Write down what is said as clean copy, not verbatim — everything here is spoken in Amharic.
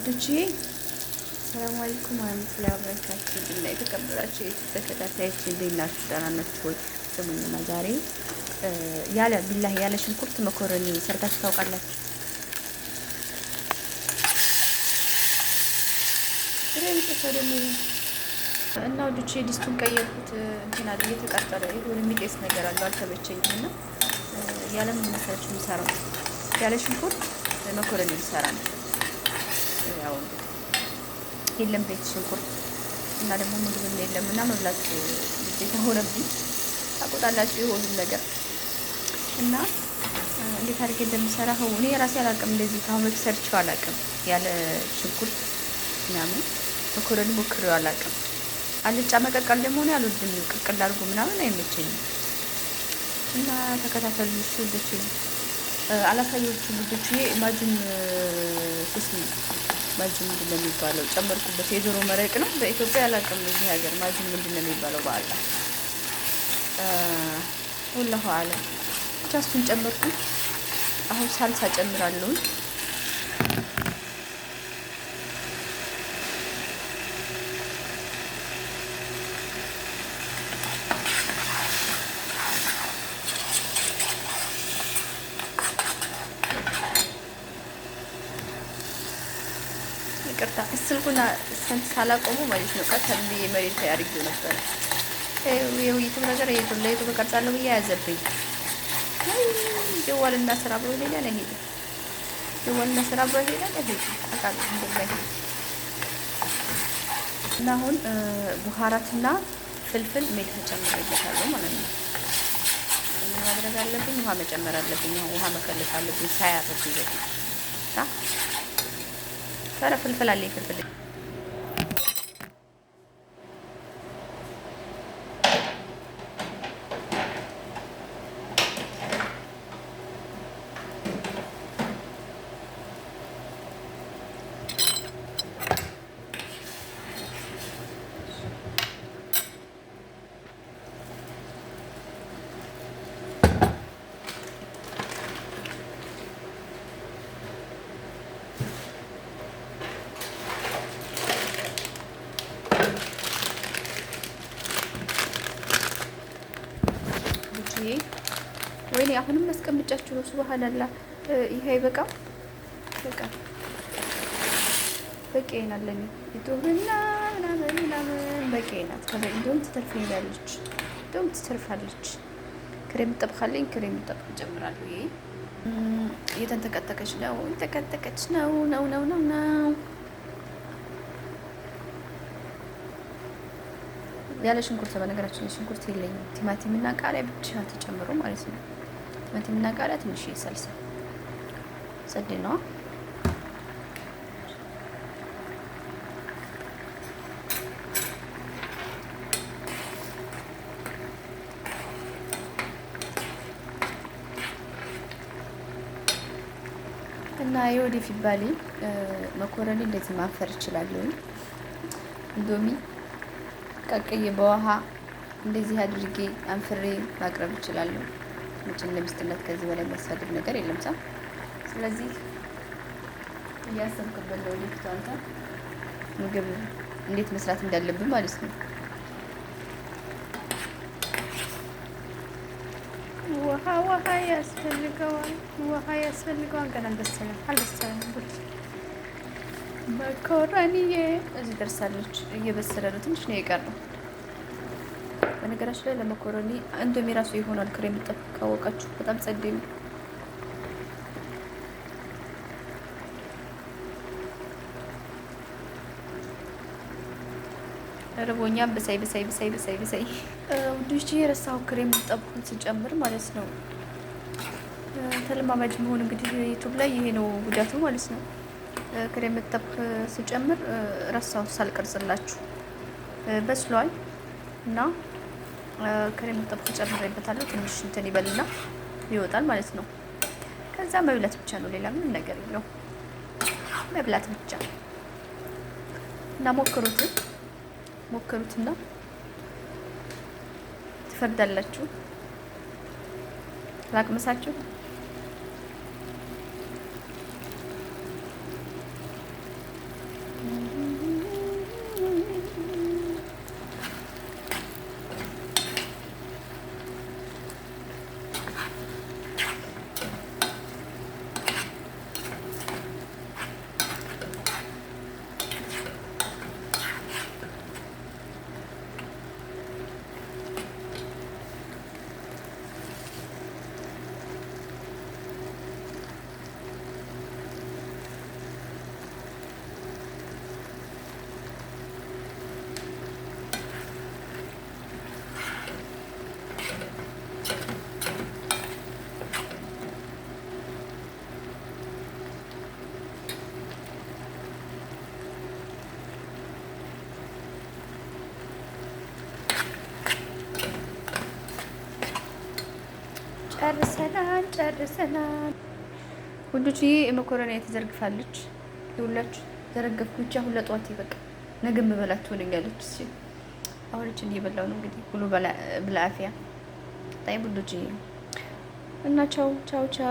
ውዶቼ ሰላም አለይኩም ወራህመቱላሂ ወበረካቱህ። እና የተከበራችሁ ተከታታዮች እንዴት ናችሁ? ደህና ናችሁ ወይ? ስሙኝማ ዛሬ ያለ ቢላህ ያለ ሽንኩርት መኮረኒ ሰርታችሁ ታውቃላችሁ? እና ውዶቼ ድስቱን ቀየርኩት። እንትን አለ እየተቃጠለ ይሁን የሚጤስ ነገር አለው አልተመቸኝም። እና ያለ ምን መሰላችሁ የምሰራው ያለ ሽንኩርት መኮረኒ ልሰራ ነው። ያው የለም ቤት ሽንኩርት እና ደግሞ ምግብም የለም እና መብላት ግዴታ ሆነብኝ። ታውቁታላችሁ የሆኑን ነገር እና እንዴት አድርጌ እንደምሰራ እኔ የራሴ አላውቅም። እንደዚህ ከአሁን በፊት ሰርቼው አላውቅም። ያለ ሽንኩርት ምናምን መኮረኒ ሞክሬው አላውቅም። አልጫ መቀቀል ደግሞ እኔ አልወድም። ቅቅል አድርጎ ምናምን አይመቸኝም። እና ተከታተሉ ውዶቼ። አላሳየዎችም ውዶቼ። ማጅን ስስሚ ማጅን ምንድን ነው የሚባለው? ጨመርኩበት። የዶሮ መረቅ ነው በኢትዮጵያ አላውቅም። እዚህ ሀገር ማጅን ምንድን ነው የሚባለው? በአላ ወላሁ አለም ብቻ እሱን ጨመርኩ። አሁን ሳልሳ ጨምራለሁ። ይቅርታ ስልኩና ስንት ሳላቆሙ ማለት ነው። ቀጥታ ብዬ መሬት ላይ አድርጌው ነበረ። የውይይቱ ነገር ለዩቱብ እቀርጻለሁ ብዬ ያዘብኝ። ጀዋልና ስራ ብሎ ሄዳ ለሄደ ጀዋልና ስራ ብሎ ሄዳ ለሄደ አቃል እንደላይ እና አሁን ቡሃራትና ፍልፍል ሜት ተጨምሬበታለሁ ማለት ነው። ምን ማድረግ አለብኝ? ውሃ መጨመር አለብኝ። ውሃ መከለስ አለብኝ ሳያርፍ ይዘት ታረ ፍልፍል አለኝ። ፍልፍል ወይኔ አሁንም አስቀምጫችሁ ነው። ሱብሃንአላህ ይሄ አይበቃም። በቃ በቂ አይናለኝ ይቶብና ምናምን በቂ አይናት። ከዛ እንደውም ትተርፈኛለች፣ እንደውም ትተርፋለች። ክሬም ጠብኻለኝ። ክሬም ጠብ ጨምራለሁ። ይሄ እየተንተቀተቀች ነው፣ እየተንተቀተቀች ነው ነው ያለ ሽንኩርት። በነገራችን ላይ ሽንኩርት የለኝም። ቲማቲም እና ቃሪያ ብቻ ተጨምሮ ማለት ነው። ቲማቲም እና ቃሪያ ትንሽ ሰልሳ ጸድ ነው። እና የወደፊት ባሌ መኮረኒ እንደዚህ ማፈር እችላለሁ። እንዶሚ ቀቅዬ በውሃ እንደዚህ አድርጌ አንፍሬ ማቅረብ እችላለሁ። መቼም ለሚስትነት ከዚህ በላይ የሚያሳድግ ነገር የለም ሳ ስለዚህ እያሰብክበት ለወደፊቱ አንተ ምግብ እንዴት መስራት እንዳለብን ማለት ነው። ውሃ ያስፈልገዋል። ውሃ ያስፈልገዋል። ገና አልበሰለም። መኮረኒዬ እዚህ ደርሳለች። እየበሰለ ነው። ትንሽ ነው የቀረው። በነገራችን ላይ ለመኮረኒ እንደም የራሱ ይሆናል። ክሬም ጠብ ካወቃችሁ በጣም ጸዴ ነው። ረቦኛ በሳይ ውዶች የረሳው ክሬም ጠብ ስጨምር ማለት ነው። ተለማማጅ መሆን እንግዲህ ዩቲዩብ ላይ ይሄ ነው ጉዳቱ ማለት ነው። ክሬም ጠብ ስጨምር ረሳው ሳልቀርጽላችሁ በስሏል እና ክሬም ጠብ ጨምሬበታለሁ። ትንሽ እንትን ይበልና ይወጣል ማለት ነው። ከዛ መብላት ብቻ ነው። ሌላ ምንም ነገር የለው። መብላት ብቻ እና ሞክሩትና ትፈርዳላችሁ። ላቅምሳችሁ በሰላም ጨርሰናል። ውዶች መኮረኒ ተዘርግፋለች። ይኸውላችሁ ዘረገፍኩ ብቻ አሁን ለጧት ይበቃ ነገ መበላት ትሆነኛለች። እሺ አሁን እቺ እየበላው ነው እንግዲህ ሁሉ ብላአፊያ ጣይ ውዶች እና ቻው ቻው ቻው።